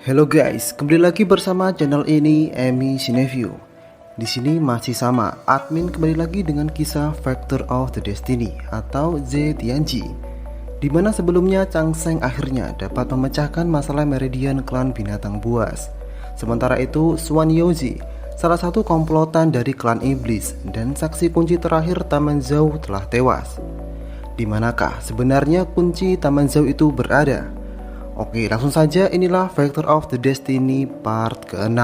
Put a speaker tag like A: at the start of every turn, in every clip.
A: Hello guys, kembali lagi bersama channel ini Emi Cineview. Di sini masih sama, admin kembali lagi dengan kisah Factor of the Destiny atau Zetianji, di mana sebelumnya Chang Sheng akhirnya dapat memecahkan masalah Meridian klan binatang buas. Sementara itu, Xuan Youji, salah satu komplotan dari klan iblis dan saksi kunci terakhir Taman Zhou telah tewas. Di manakah sebenarnya kunci Taman Zhou itu berada? Oke, langsung saja, inilah Factor of the Destiny part ke-6.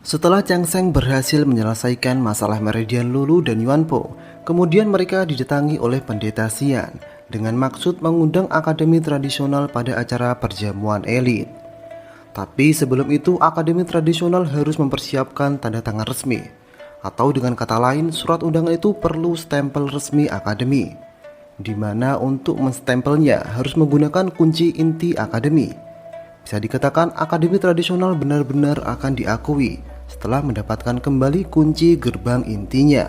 A: Setelah Chang Sheng berhasil menyelesaikan masalah Meridian Lulu dan Yuan Po, kemudian mereka didatangi oleh pendeta Xian dengan maksud mengundang akademi tradisional pada acara perjamuan elit. Tapi sebelum itu, akademi tradisional harus mempersiapkan tanda tangan resmi, atau dengan kata lain, surat undangan itu perlu stempel resmi akademi, di mana untuk menstempelnya harus menggunakan kunci inti akademi. Bisa dikatakan akademi tradisional benar-benar akan diakui setelah mendapatkan kembali kunci gerbang intinya.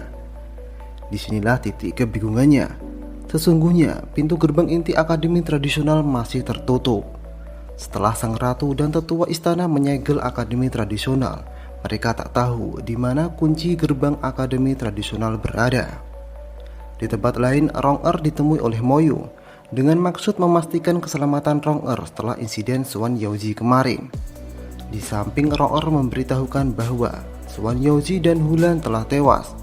A: Disinilah titik kebingungannya. Sesungguhnya pintu gerbang inti akademi tradisional masih tertutup. Setelah sang ratu dan tetua istana menyegel akademi tradisional, mereka tak tahu di mana kunci gerbang akademi tradisional berada. Di tempat lain, Rong-er ditemui oleh Moyu dengan maksud memastikan keselamatan Rong-er setelah insiden Xuan Youji kemarin. Di samping Rong-er memberitahukan bahwa Xuan Youji dan Hulan telah tewas,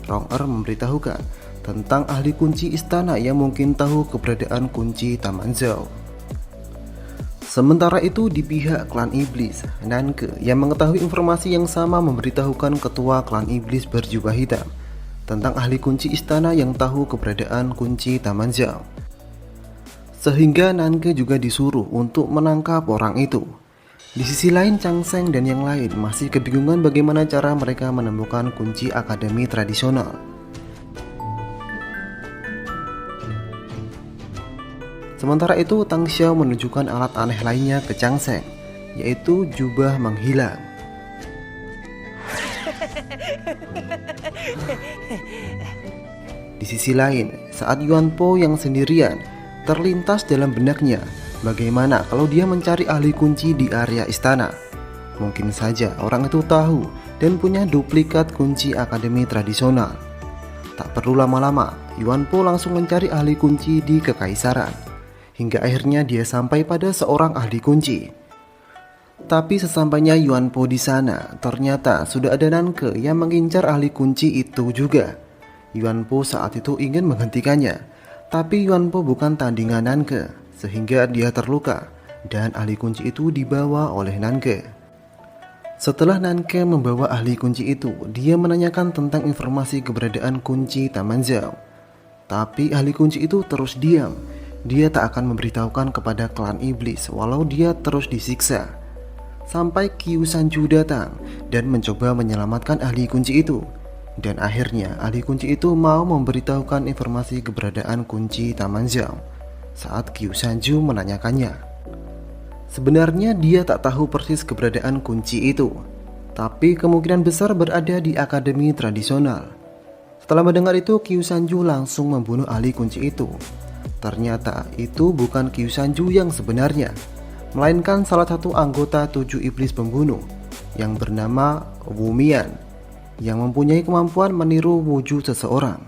A: Rong-er memberitahukan tentang ahli kunci istana yang mungkin tahu keberadaan kunci Taman Zhou. Sementara itu di pihak klan iblis, Nanke yang mengetahui informasi yang sama memberitahukan ketua klan iblis berjubah hitam tentang ahli kunci istana yang tahu keberadaan kunci Taman Zhou. Sehingga Nanke juga disuruh untuk menangkap orang itu. Di sisi lain, Chang Sheng dan yang lain masih kebingungan bagaimana cara mereka menemukan kunci akademi tradisional. Sementara itu, Tang Xiao menunjukkan alat aneh lainnya ke Chang Sheng, yaitu jubah menghilang. Di sisi lain, saat Yuan Po yang sendirian, terlintas dalam benaknya bagaimana kalau dia mencari ahli kunci di area istana. Mungkin saja orang itu tahu dan punya duplikat kunci akademi tradisional. Tak perlu lama-lama, Yuan Po langsung mencari ahli kunci di kekaisaran. Hingga akhirnya dia sampai pada seorang ahli kunci. Tapi sesampainya Yuan Po di sana, ternyata sudah ada Nanke yang mengincar ahli kunci itu juga. Yuan Po saat itu ingin menghentikannya, tapi Yuan Po bukan tandingan Nanke, sehingga dia terluka dan ahli kunci itu dibawa oleh Nanke. Setelah Nanke membawa ahli kunci itu, dia menanyakan tentang informasi keberadaan kunci Taman Zhou. Tapi ahli kunci itu terus diam. Dia tak akan memberitahukan kepada klan iblis walau dia terus disiksa. Sampai Qiu Sanju datang dan mencoba menyelamatkan ahli kunci itu. Dan akhirnya ahli kunci itu mau memberitahukan informasi keberadaan kunci Taman Zhou saat Qiu Sanju menanyakannya. Sebenarnya dia tak tahu persis keberadaan kunci itu, tapi kemungkinan besar berada di akademi tradisional. Setelah mendengar itu, Qiu Sanju langsung membunuh ahli kunci itu. Ternyata itu bukan Qiu Sanju yang sebenarnya, melainkan salah satu anggota 7 iblis pembunuh yang bernama Wu Mian, yang mempunyai kemampuan meniru wujud seseorang.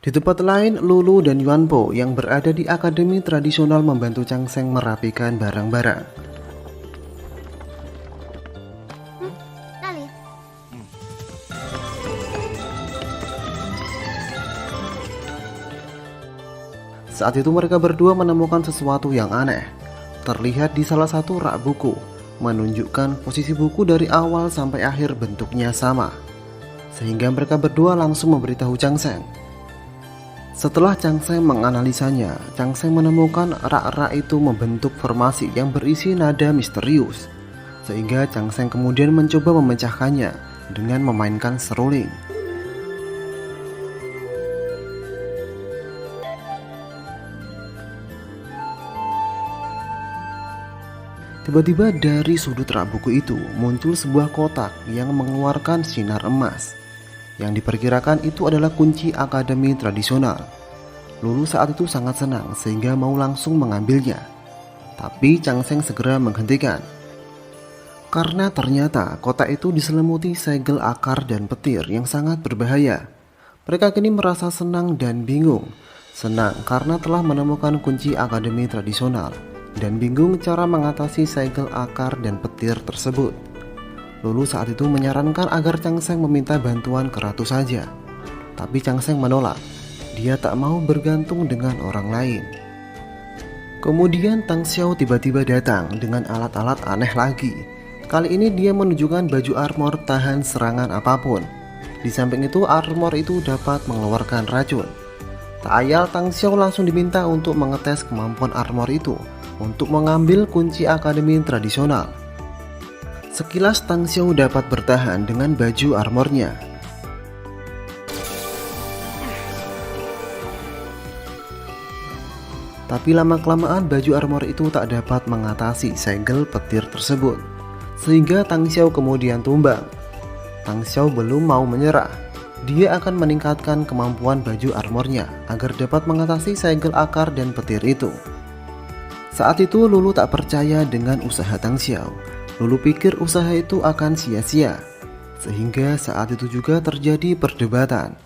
A: Di tempat lain, Lulu dan Yuan Po yang berada di akademi tradisional membantu Chang Sheng merapikan barang-barang. Saat itu mereka berdua menemukan sesuatu yang aneh. Terlihat di salah satu rak buku, menunjukkan posisi buku dari awal sampai akhir bentuknya sama. Sehingga mereka berdua langsung memberitahu Chang Sheng. Setelah Chang Sheng menganalisanya, Chang Sheng menemukan rak-rak itu membentuk formasi yang berisi nada misterius. Sehingga Chang Sheng kemudian mencoba memecahkannya dengan memainkan seruling. Tiba-tiba dari sudut rak buku itu muncul sebuah kotak yang mengeluarkan sinar emas. Yang diperkirakan itu adalah kunci akademi tradisional. Lulu saat itu sangat senang sehingga mau langsung mengambilnya. Tapi Chang Seng segera menghentikan. Karena ternyata kotak itu diselimuti segel akar dan petir yang sangat berbahaya. Mereka kini merasa senang dan bingung. Senang karena telah menemukan kunci akademi tradisional, dan bingung cara mengatasi segel akar dan petir tersebut. Lulu saat itu menyarankan agar Chang Seng meminta bantuan ke ratu saja. Tapi Chang Seng menolak. Dia tak mau bergantung dengan orang lain. Kemudian Tang Xiao tiba-tiba datang dengan alat-alat aneh lagi. Kali ini dia menunjukkan baju armor tahan serangan apapun. Di samping itu armor itu dapat mengeluarkan racun. Tak ayal Tang Xiao langsung diminta untuk mengetes kemampuan armor itu untuk mengambil kunci akademi tradisional. Sekilas Tang Xiao dapat bertahan dengan baju armornya. Tapi lama-kelamaan baju armor itu tak dapat mengatasi segel petir tersebut, sehingga Tang Xiao kemudian tumbang. Tang Xiao belum mau menyerah. Dia akan meningkatkan kemampuan baju armornya agar dapat mengatasi segel akar dan petir itu. Saat itu Lulu tak percaya dengan usaha Tang Xiao. Lulu pikir usaha itu akan sia-sia. Sehingga saat itu juga terjadi perdebatan.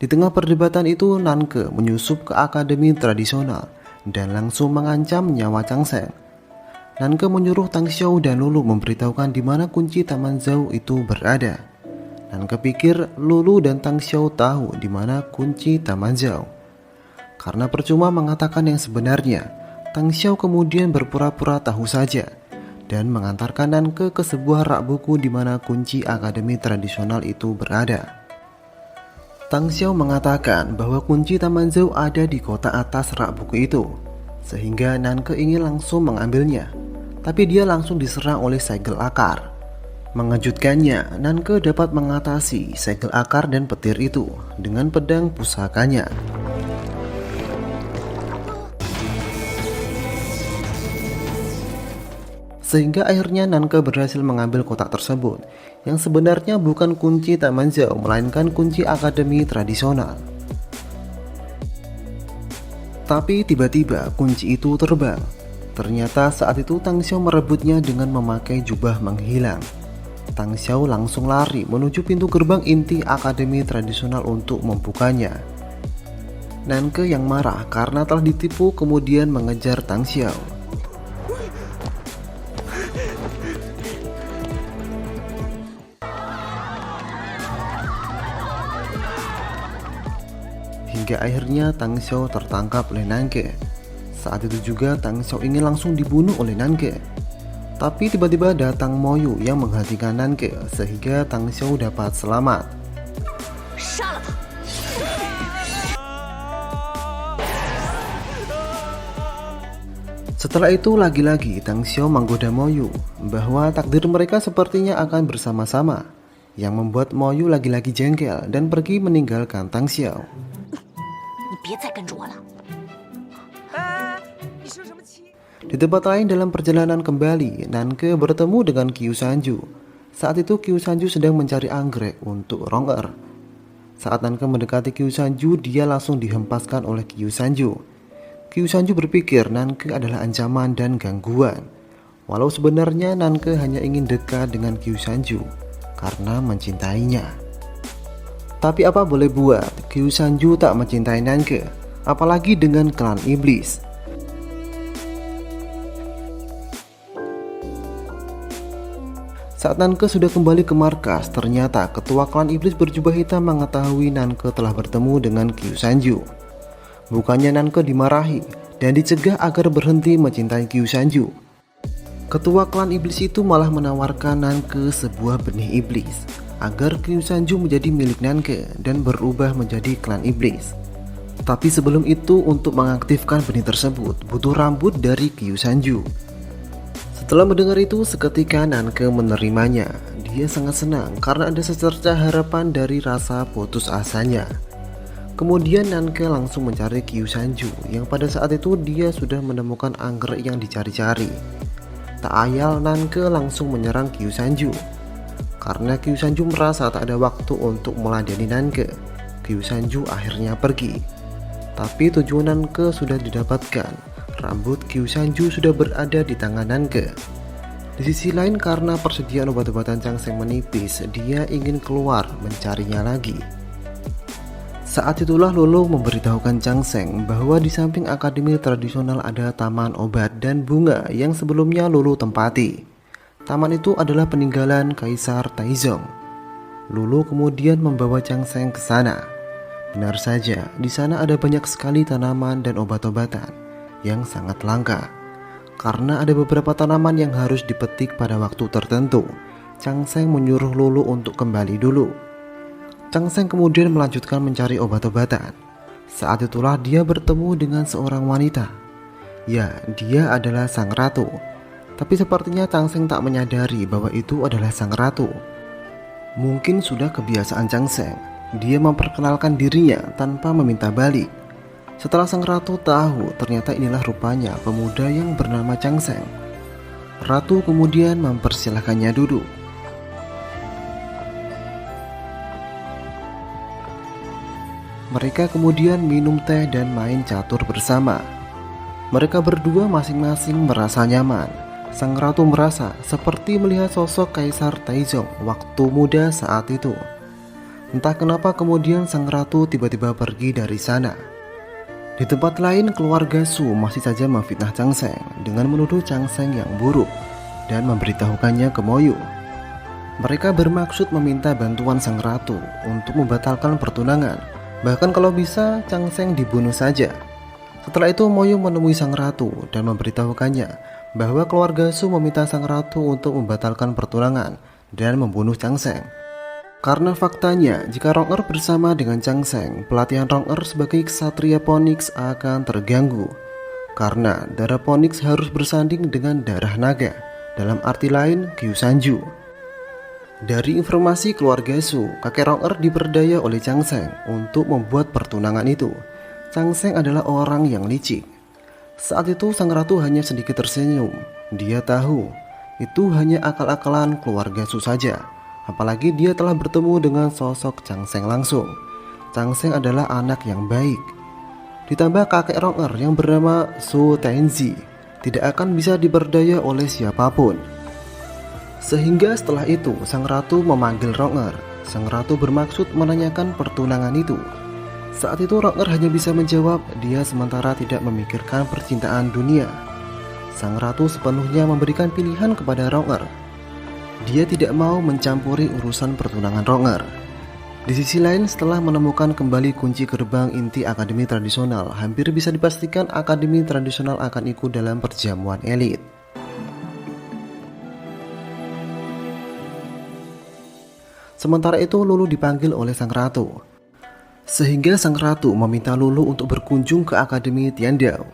A: Di tengah perdebatan itu Nanke menyusup ke akademi tradisional dan langsung mengancam nyawa Chang Seng. Nanke menyuruh Tang Xiao dan Lulu memberitahukan di mana kunci Taman Zhao itu berada. Nanke pikir Lulu dan Tang Xiao tahu di mana kunci Taman Zhao. Karena percuma mengatakan yang sebenarnya, Tang Xiao kemudian berpura-pura tahu saja dan mengantarkan Nanke ke sebuah rak buku di mana kunci akademi tradisional itu berada. Tang Xiao mengatakan bahwa kunci Taman Zhao ada di kotak atas rak buku itu, sehingga Nanke ingin langsung mengambilnya, tapi dia langsung diserang oleh segel akar. Mengejutkannya, Nanke dapat mengatasi segel akar dan petir itu dengan pedang pusakanya. Sehingga akhirnya Nanke berhasil mengambil kotak tersebut, yang sebenarnya bukan kunci Taman Zhao, melainkan kunci akademi tradisional. Tapi tiba-tiba kunci itu terbang. Ternyata saat itu Tang Xiao merebutnya dengan memakai jubah menghilang. Tang Xiao langsung lari menuju pintu gerbang inti akademi tradisional untuk membukanya. Nanke yang marah karena telah ditipu kemudian mengejar Tang Xiao. Hingga akhirnya Tang Xiao tertangkap oleh Nanke. Saat itu juga Tang Xiao ingin langsung dibunuh oleh Nanke. Tapi tiba-tiba datang Moyu yang menghentikan Nanke sehingga Tang Xiao dapat selamat. Setelah itu lagi-lagi Tang Xiao menggoda Moyu bahwa takdir mereka sepertinya akan bersama-sama, yang membuat Moyu lagi-lagi jengkel dan pergi meninggalkan Tang Xiao. Di tempat lain dalam perjalanan kembali, Nanke bertemu dengan Qiu Sanju. Saat itu Qiu Sanju sedang mencari anggrek untuk Rong-er. Saat Nanke mendekati Qiu Sanju, dia langsung dihempaskan oleh Qiu Sanju. Qiu Sanju berpikir Nanke adalah ancaman dan gangguan. Walau sebenarnya Nanke hanya ingin dekat dengan Qiu Sanju karena mencintainya. Tapi apa boleh buat, Qiu Sanju tak mencintai Nanke, apalagi dengan klan iblis. Saat Nanke sudah kembali ke markas, ternyata ketua klan iblis berjubah hitam mengetahui Nanke telah bertemu dengan Qiu Sanju. Bukannya Nanke dimarahi dan dicegah agar berhenti mencintai Qiu Sanju. Ketua klan iblis itu malah menawarkan Nanke sebuah benih iblis agar Qiu Sanju menjadi milik Nanke dan berubah menjadi klan iblis. Tapi sebelum itu, untuk mengaktifkan benih tersebut butuh rambut dari Qiu Sanju. Setelah mendengar itu, seketika Nanke menerimanya. Dia sangat senang karena ada secerca harapan dari rasa putus asanya. Kemudian Nanke langsung mencari Qiu Sanju, yang pada saat itu dia sudah menemukan anggrek yang dicari-cari. Tak ayal Nanke langsung menyerang Kyu Sanju. Karena Kyu Sanju merasa tak ada waktu untuk meladeni Nanke, Kyu Sanju akhirnya pergi. Tapi tujuan Nanke sudah didapatkan. Rambut Kyu Sanju sudah berada di tangan Nanke. Di sisi lain, karena persediaan obat-obatan Changsheng menipis, dia ingin keluar mencarinya lagi. Saat itulah Lulu memberitahukan Changsheng bahwa di samping akademi tradisional ada taman obat dan bunga yang sebelumnya Lulu tempati. Taman itu adalah peninggalan Kaisar Taizong. Lulu kemudian membawa Changsheng ke sana. Benar saja, di sana ada banyak sekali tanaman dan obat-obatan yang sangat langka. Karena ada beberapa tanaman yang harus dipetik pada waktu tertentu, Changsheng menyuruh Lulu untuk kembali dulu. Changsheng kemudian melanjutkan mencari obat-obatan. Saat itulah dia bertemu dengan seorang wanita. Ya, dia adalah sang ratu. Tapi sepertinya Changsheng tak menyadari bahwa itu adalah sang ratu. Mungkin sudah kebiasaan Changsheng, dia memperkenalkan dirinya tanpa meminta balik. Setelah sang ratu tahu ternyata inilah rupanya pemuda yang bernama Changsheng, ratu kemudian mempersilahkannya duduk. Mereka kemudian minum teh dan main catur bersama. Mereka berdua masing-masing merasa nyaman. Sang ratu merasa seperti melihat sosok Kaisar Taizong waktu muda saat itu. Entah kenapa kemudian sang ratu tiba-tiba pergi dari sana. Di tempat lain, keluarga Su masih saja memfitnah Changsheng dengan menuduh Changsheng yang buruk dan memberitahukannya ke Moyu. Mereka bermaksud meminta bantuan sang ratu untuk membatalkan pertunangan. Bahkan kalau bisa Changsheng dibunuh saja. Setelah itu Moyu menemui sang ratu dan memberitahukannya bahwa keluarga Su meminta sang ratu untuk membatalkan pertunangan dan membunuh Changsheng. Karena faktanya jika Rong-er bersama dengan Changsheng, pelatihan Rong-er sebagai ksatria Phoenix akan terganggu. Karena darah Phoenix harus bersanding dengan darah naga, dalam arti lain Kyu Sanju. Dari informasi keluarga Su, kakek Rong-er diperdaya oleh Changsheng untuk membuat pertunangan itu. Changsheng adalah orang yang licik. Saat itu sang ratu hanya sedikit tersenyum. Dia tahu itu hanya akal-akalan keluarga Su saja. Apalagi dia telah bertemu dengan sosok Changsheng langsung. Changsheng adalah anak yang baik. Ditambah kakek Rong-er yang bernama Su Tenzi tidak akan bisa diperdaya oleh siapapun. Sehingga setelah itu sang ratu memanggil Rong-er. Sang ratu bermaksud menanyakan pertunangan itu. Saat itu Rong-er hanya bisa menjawab dia sementara tidak memikirkan percintaan dunia. Sang ratu sepenuhnya memberikan pilihan kepada Rong-er. Dia tidak mau mencampuri urusan pertunangan Rong-er. Di sisi lain, setelah menemukan kembali kunci gerbang inti akademi tradisional, hampir bisa dipastikan akademi tradisional akan ikut dalam perjamuan elit. Sementara itu Lulu dipanggil oleh sang ratu. Sehingga sang ratu meminta Lulu untuk berkunjung ke akademi Tiandao.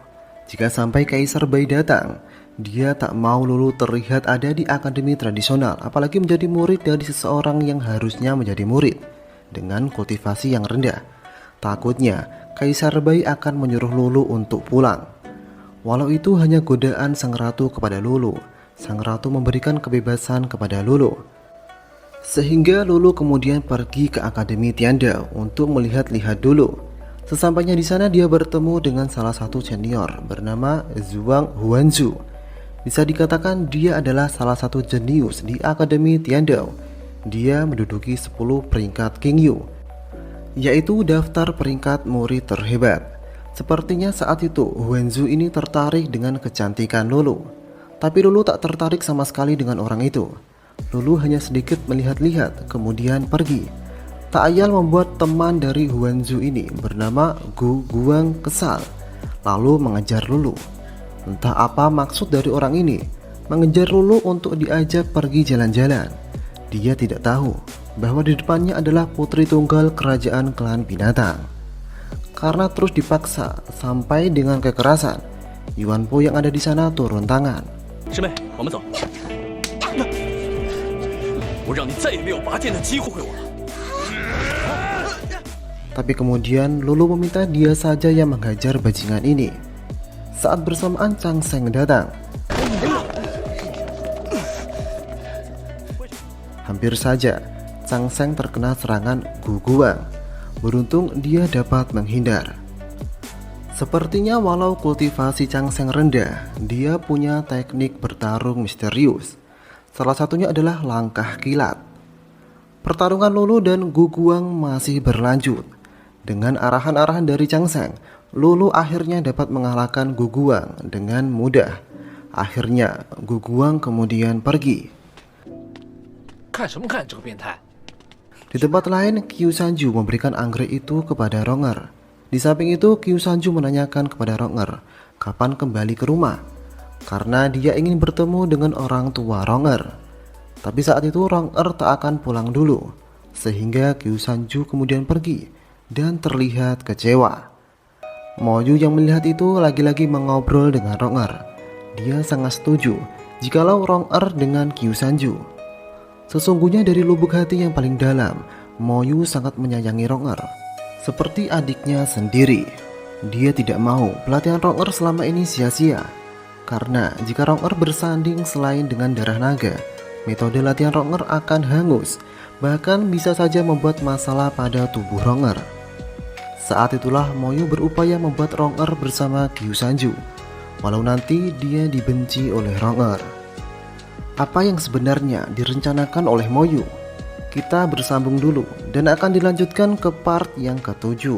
A: Jika sampai Kaisar Bai datang, dia tak mau Lulu terlihat ada di akademi tradisional, apalagi menjadi murid dari seseorang yang harusnya menjadi murid dengan kultivasi yang rendah. Takutnya Kaisar Bai akan menyuruh Lulu untuk pulang. Walau itu hanya godaan sang ratu kepada Lulu, sang ratu memberikan kebebasan kepada Lulu. Sehingga Lulu kemudian pergi ke akademi Tiandao untuk melihat-lihat dulu. Sesampainya di sana dia bertemu dengan salah satu senior bernama Zhuang Huanzu. Bisa dikatakan dia adalah salah satu jenius di akademi Tiandao. Dia menduduki 10 peringkat Qingyu, yaitu daftar peringkat murid terhebat. Sepertinya saat itu Huanzu ini tertarik dengan kecantikan Lulu. Tapi Lulu tak tertarik sama sekali dengan orang itu. Lulu hanya sedikit melihat-lihat kemudian pergi. Tak ayal membuat teman dari Huanzu ini bernama Gu Guang kesal, lalu mengejar Lulu. Entah apa maksud dari orang ini, mengejar Lulu untuk diajak pergi jalan-jalan. Dia tidak tahu bahwa di depannya adalah putri tunggal kerajaan klan binatang. Karena terus dipaksa sampai dengan kekerasan, Yuan Po yang ada di sana turun tangan. Tapi kemudian Lulu meminta dia saja yang menghajar bajingan ini. Saat bersamaan Changsheng datang. Hampir saja Chang Sheng terkena serangan Gu Guang. Beruntung dia dapat menghindar. Sepertinya walau kultivasi Chang Sheng rendah, dia punya teknik bertarung misterius. Salah satunya adalah langkah kilat. Pertarungan Lulu dan Gu Guang masih berlanjut. Dengan arahan-arahan dari Chang Sheng, Lulu akhirnya dapat mengalahkan Gu Guang dengan mudah. Akhirnya Gu Guang kemudian pergi. Di tempat lain, Qiu Sanju memberikan anggrek itu kepada Ronger. Di samping itu, Qiu Sanju menanyakan kepada Ronger kapan kembali ke rumah, karena dia ingin bertemu dengan orang tua Ronger. Tapi saat itu Ronger tak akan pulang dulu, sehingga Qiu Sanju kemudian pergi dan terlihat kecewa. Mo Yu yang melihat itu lagi-lagi mengobrol dengan Ronger. Dia sangat setuju jikalau Ronger dengan Qiu Sanju. Sesungguhnya dari lubuk hati yang paling dalam, Mo Yu sangat menyayangi Ronger seperti adiknya sendiri. Dia tidak mau pelatihan Ronger selama ini sia-sia, karena jika Ronger bersanding selain dengan darah naga, metode latihan Ronger akan hangus, bahkan bisa saja membuat masalah pada tubuh Ronger. Saat itulah Mo Yu berupaya membuat Ronger bersama Qiu Sanju, walau nanti dia dibenci oleh Ronger. Apa yang sebenarnya direncanakan oleh Mo Yu? Kita bersambung dulu dan akan dilanjutkan ke part yang ke-7.